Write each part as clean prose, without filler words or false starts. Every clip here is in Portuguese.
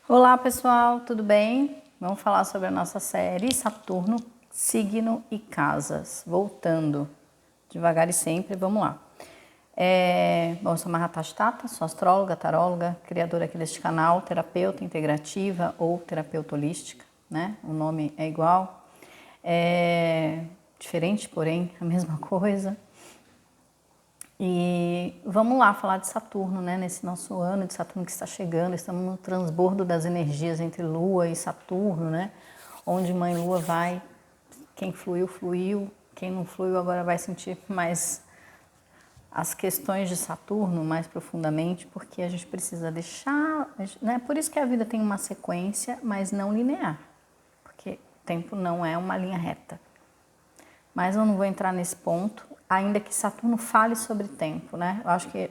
Olá pessoal, tudo bem? Vamos falar sobre a nossa série Saturno, Signo e Casas. Voltando devagar e sempre, vamos lá. Bom, eu sou Mahatma Tata, sou astróloga, taróloga, criadora aqui deste canal, terapeuta integrativa ou terapeuta holística, né? O nome é igual, diferente, porém a mesma coisa. E vamos lá falar de Saturno, né? Nesse nosso ano de Saturno que está chegando, estamos no transbordo das energias entre Lua e Saturno, né? Onde Mãe Lua vai, quem fluiu, fluiu, quem não fluiu agora vai sentir mais as questões de Saturno mais profundamente, porque a gente precisa deixar, né? Por isso que a vida tem uma sequência, mas não linear, porque o tempo não é uma linha reta. Mas eu não vou entrar nesse ponto, ainda que Saturno fale sobre tempo, né? Eu acho que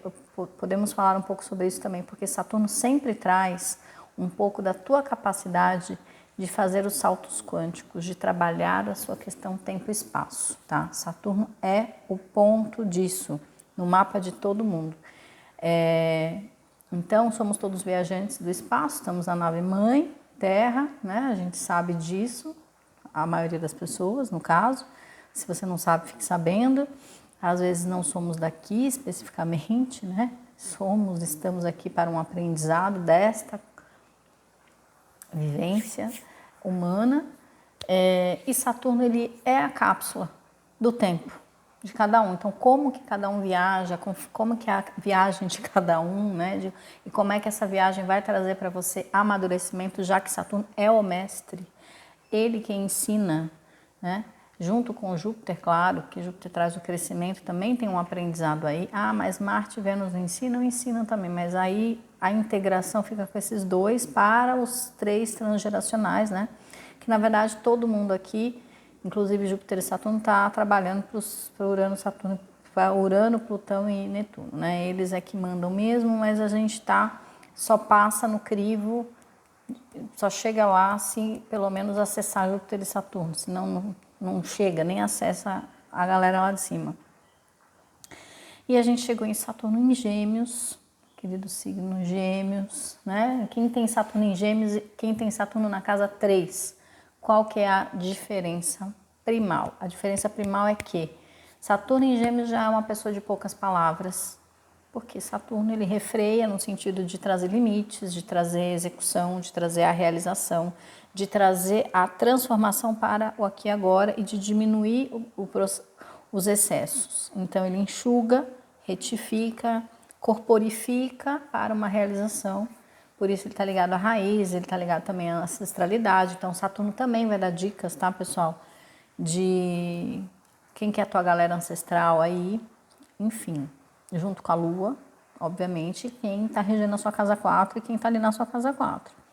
podemos falar um pouco sobre isso também, porque Saturno sempre traz um pouco da tua capacidade de fazer os saltos quânticos, de trabalhar a sua questão tempo e espaço, tá? Saturno é o ponto disso, no mapa de todo mundo. Então, somos todos viajantes do espaço, estamos na nave mãe, Terra, né? A gente sabe disso, a maioria das pessoas, no caso. Se você não sabe, fique sabendo. Às vezes não somos daqui especificamente, né? Estamos aqui para um aprendizado desta vivência humana. E Saturno, ele é a cápsula do tempo de cada um. Então, como que cada um viaja, como que é a viagem de cada um, né? E como é que essa viagem vai trazer para você amadurecimento, já que Saturno é o mestre, ele que ensina, né? Junto com Júpiter, claro, que Júpiter traz o crescimento, também tem um aprendizado aí. Ah, mas Marte e Vênus ensinam também, mas aí a integração fica com esses dois para os três transgeracionais, né? Que na verdade todo mundo aqui, inclusive Júpiter e Saturno, está trabalhando para Urano, Saturno, para Urano, Plutão e Netuno, né? Eles é que mandam mesmo, mas a gente só passa no crivo, só chega lá se pelo menos acessar Júpiter e Saturno, senão não chega, nem acessa a galera lá de cima. E a gente chegou em Saturno em Gêmeos, querido signo Gêmeos, né? Quem tem Saturno em Gêmeos, quem tem Saturno na casa 3, qual que é a diferença primal? A diferença primal é que Saturno em Gêmeos já é uma pessoa de poucas palavras, porque Saturno ele refreia no sentido de trazer limites, de trazer execução, de trazer a realização, de trazer a transformação para o aqui e agora e de diminuir os excessos. Então ele enxuga, retifica, corporifica para uma realização. Por isso ele está ligado à raiz, ele está ligado também à ancestralidade. Então Saturno também vai dar dicas, tá, pessoal? De quem que é a tua galera ancestral aí, enfim, junto com a Lua, obviamente, quem está regendo a sua casa 4 e quem está ali na sua casa 4.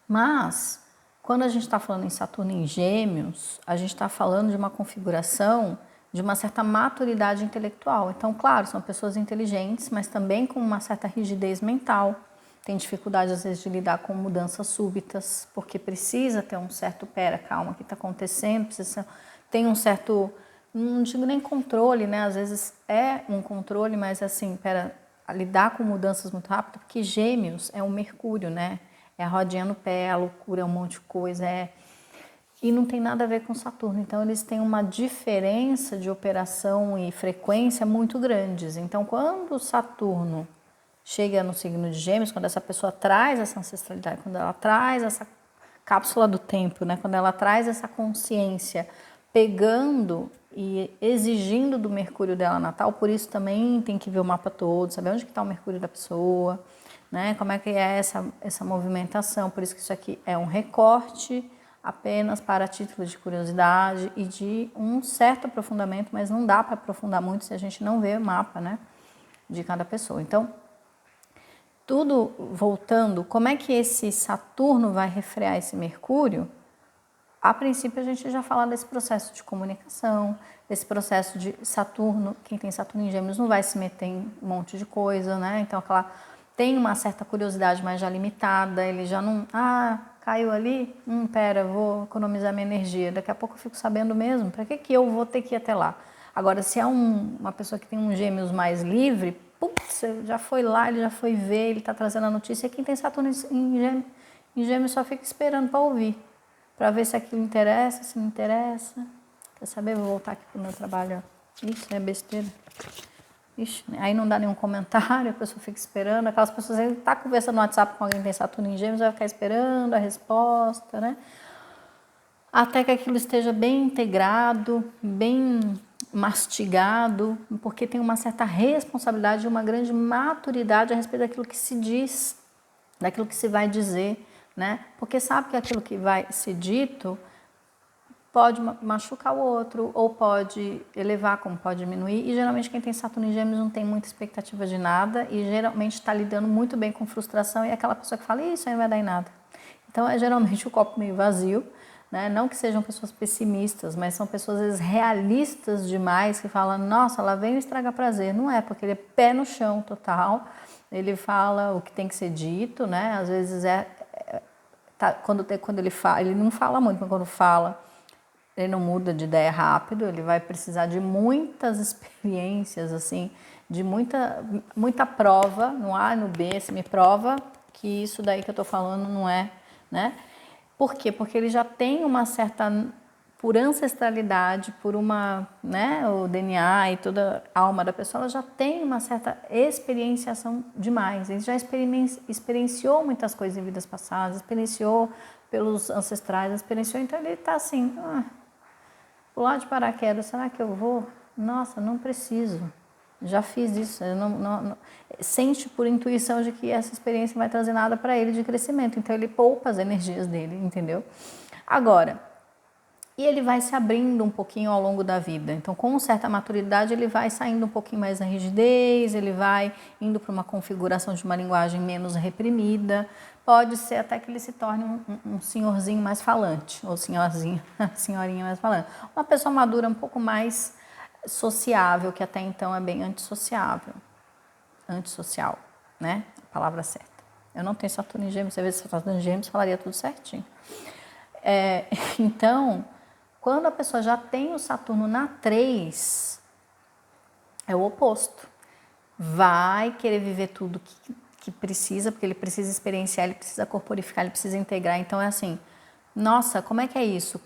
Mas, quando a gente está falando em Saturno em Gêmeos, a gente está falando de uma configuração de uma certa maturidade intelectual. Então, claro, são pessoas inteligentes, mas também com uma certa rigidez mental. Tem dificuldade, às vezes, de lidar com mudanças súbitas, porque precisa ter um certo, calma, o que está acontecendo? Tem um certo, não digo nem controle, né? Às vezes é um controle, mas assim, lidar com mudanças muito rápido, porque Gêmeos é o Mercúrio, né? É a rodinha no pé, a loucura, é um monte de coisa, e não tem nada a ver com Saturno. Então, eles têm uma diferença de operação e frequência muito grandes. Então, quando Saturno chega no signo de Gêmeos, quando essa pessoa traz essa ancestralidade, quando ela traz essa cápsula do tempo, né? Quando ela traz essa consciência, pegando e exigindo do Mercúrio dela natal, por isso também tem que ver o mapa todo, saber onde está o Mercúrio da pessoa, né? Como é que é essa movimentação. Por isso que isso aqui é um recorte apenas para título de curiosidade e de um certo aprofundamento, mas não dá para aprofundar muito se a gente não vê o mapa, né, de cada pessoa. Então, tudo voltando, como é que esse Saturno vai refrear esse Mercúrio? A princípio, a gente já fala desse processo de comunicação, desse processo de Saturno. Quem tem Saturno em Gêmeos não vai se meter em um monte de coisa, né? Então, tem uma certa curiosidade, mas já limitada. Ele já não... caiu ali? Pera, vou economizar minha energia. Daqui a pouco eu fico sabendo mesmo. Para que eu vou ter que ir até lá? Agora, se é uma pessoa que tem um Gêmeos mais livre, putz, já foi lá, ele já foi ver, ele está trazendo a notícia. E quem tem Saturno em Gêmeos só fica esperando para ouvir, para ver se aquilo interessa, se não interessa. Quer saber? Vou voltar aqui pro meu trabalho. Isso é besteira. Ixi, aí não dá nenhum comentário, a pessoa fica esperando. Aquelas pessoas que tá conversando no WhatsApp com alguém que tem Saturno em Gêmeos, vai ficar esperando a resposta, né? Até que aquilo esteja bem integrado, bem mastigado, porque tem uma certa responsabilidade e uma grande maturidade a respeito daquilo que se diz, daquilo que se vai dizer, né? Porque sabe que aquilo que vai ser dito pode machucar o outro, ou pode elevar, como pode diminuir. E geralmente quem tem Saturno em Gêmeos não tem muita expectativa de nada e geralmente está lidando muito bem com frustração, e é aquela pessoa que fala, isso aí não vai dar em nada. Então é geralmente o copo meio vazio, né? Não que sejam pessoas pessimistas, mas são pessoas às vezes realistas demais, que falam, nossa, ela veio estragar prazer. Não é, porque ele é pé no chão total, ele fala o que tem que ser dito, né? Às vezes quando ele fala, ele não fala muito, mas quando fala, ele não muda de ideia rápido, ele vai precisar de muitas experiências, assim, de muita prova, no A e no B, você me prova que isso daí que eu tô falando não é, né? Por quê? Porque ele já tem uma certa, por ancestralidade, por uma, né, o DNA e toda a alma da pessoa, ela já tem uma certa experienciação demais, ele já experienciou muitas coisas em vidas passadas, experienciou pelos ancestrais, experienciou, então ele tá assim, pular de paraquedas, será que eu vou? Nossa, não preciso. Já fiz isso. Sente por intuição de que essa experiência não vai trazer nada para ele de crescimento. Então ele poupa as energias dele, entendeu? Agora, e ele vai se abrindo um pouquinho ao longo da vida. Então, com certa maturidade, ele vai saindo um pouquinho mais da rigidez, ele vai indo para uma configuração de uma linguagem menos reprimida. Pode ser até que ele se torne um senhorzinho mais falante, ou senhorinha mais falante. Uma pessoa madura um pouco mais sociável, que até então é bem antissocial, né? A palavra certa. Eu não tenho Saturno em Gêmeos, se eu tivesse Saturno em Gêmeos, falaria tudo certinho. Então, quando a pessoa já tem o Saturno na 3, é o oposto. Vai querer viver tudo que precisa, porque ele precisa experienciar, ele precisa corporificar, ele precisa integrar. Então é assim, nossa, como é que é isso?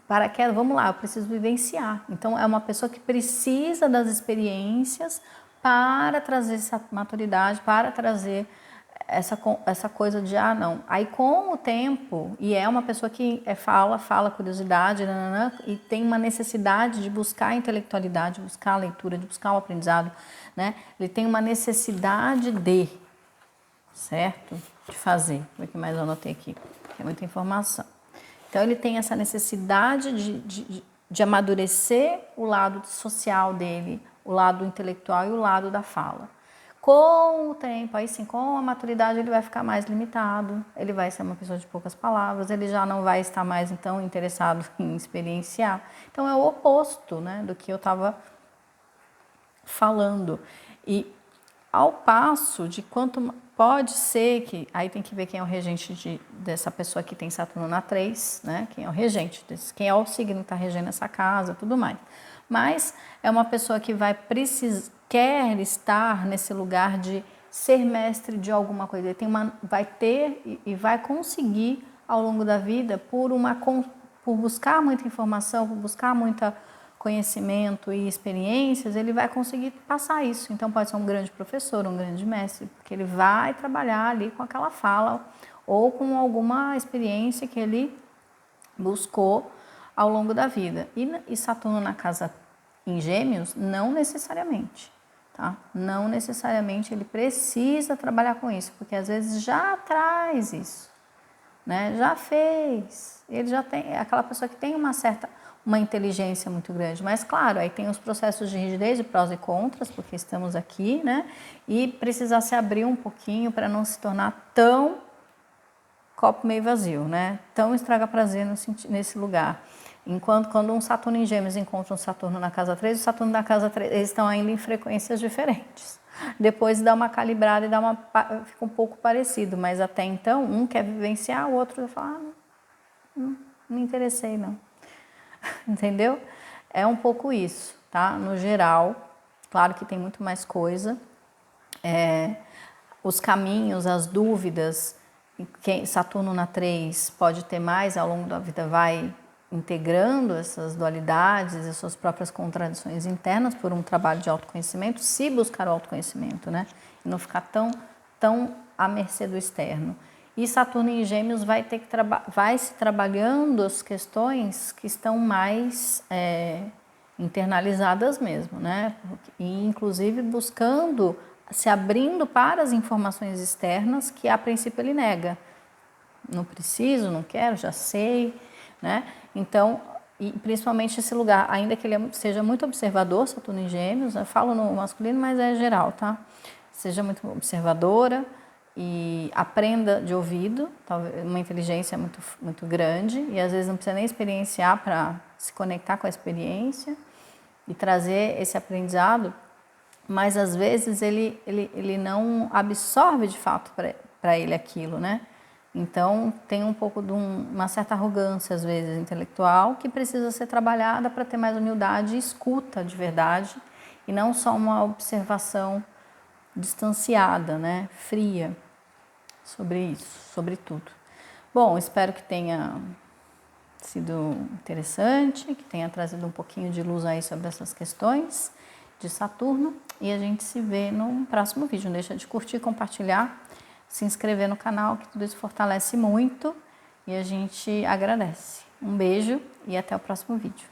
Paraquedas, vamos lá, eu preciso vivenciar. Então é uma pessoa que precisa das experiências para trazer essa maturidade, para trazer essa coisa de, não. Aí com o tempo, e é uma pessoa que fala curiosidade, nananã, e tem uma necessidade de buscar a intelectualidade, buscar a leitura, de buscar o aprendizado, né? Ele tem uma necessidade certo? De fazer. O que mais eu anotei aqui? Tem muita informação. Então ele tem essa necessidade de amadurecer o lado social dele, o lado intelectual e o lado da fala. Com o tempo, aí sim, com a maturidade, ele vai ficar mais limitado, ele vai ser uma pessoa de poucas palavras, ele já não vai estar mais, então, interessado em experienciar. Então, é o oposto, né, do que eu estava falando. E ao passo de quanto pode ser que, aí tem que ver quem é o regente dessa pessoa que tem Saturno na 3, né, quem é o regente, quem é o signo que está regendo essa casa, tudo mais. Mas é uma pessoa que quer estar nesse lugar de ser mestre de alguma coisa. Ele vai ter e vai conseguir ao longo da vida por buscar muita informação, por buscar muito conhecimento e experiências, ele vai conseguir passar isso. Então pode ser um grande professor, um grande mestre, porque ele vai trabalhar ali com aquela fala ou com alguma experiência que ele buscou ao longo da vida. E Saturno na casa em Gêmeos, não necessariamente, tá? Não necessariamente ele precisa trabalhar com isso, porque às vezes já traz isso, né? Já fez, ele já tem, é aquela pessoa que tem uma inteligência muito grande, mas claro, aí tem os processos de rigidez, de prós e contras, porque estamos aqui, né? E precisar se abrir um pouquinho para não se tornar tão copo meio vazio, né? Tão estraga prazer nesse lugar. Quando um Saturno em Gêmeos encontra um Saturno na casa 3, o Saturno na casa 3, eles estão ainda em frequências diferentes. Depois dá uma calibrada e fica um pouco parecido, mas até então um quer vivenciar, o outro fala, não me interessei não. Entendeu? É um pouco isso, tá? No geral, Claro que tem muito mais coisa. Os caminhos, as dúvidas, Saturno na 3 pode ter mais ao longo da vida, vai integrando essas dualidades, as suas próprias contradições internas por um trabalho de autoconhecimento, se buscar o autoconhecimento, né? E não ficar tão à mercê do externo. E Saturno em Gêmeos vai se trabalhando as questões que estão mais internalizadas mesmo, né? E inclusive buscando, se abrindo para as informações externas que a princípio ele nega. Não preciso, não quero, já sei, né? Então, e principalmente esse lugar, ainda que ele seja muito observador, Saturno em Gêmeos, eu falo no masculino, mas é geral, tá? Seja muito observadora e aprenda de ouvido, talvez uma inteligência muito grande, e às vezes não precisa nem experienciar para se conectar com a experiência e trazer esse aprendizado, mas às vezes ele não absorve de fato para ele aquilo, né? Então tem um pouco de uma certa arrogância às vezes intelectual que precisa ser trabalhada para ter mais humildade e escuta de verdade e não só uma observação distanciada, né? Fria sobre isso, sobre tudo. Bom, espero que tenha sido interessante, que tenha trazido um pouquinho de luz aí sobre essas questões de Saturno e a gente se vê no próximo vídeo. Não deixa de curtir, compartilhar, se inscrever no canal, que tudo isso fortalece muito e a gente agradece. Um beijo e até o próximo vídeo.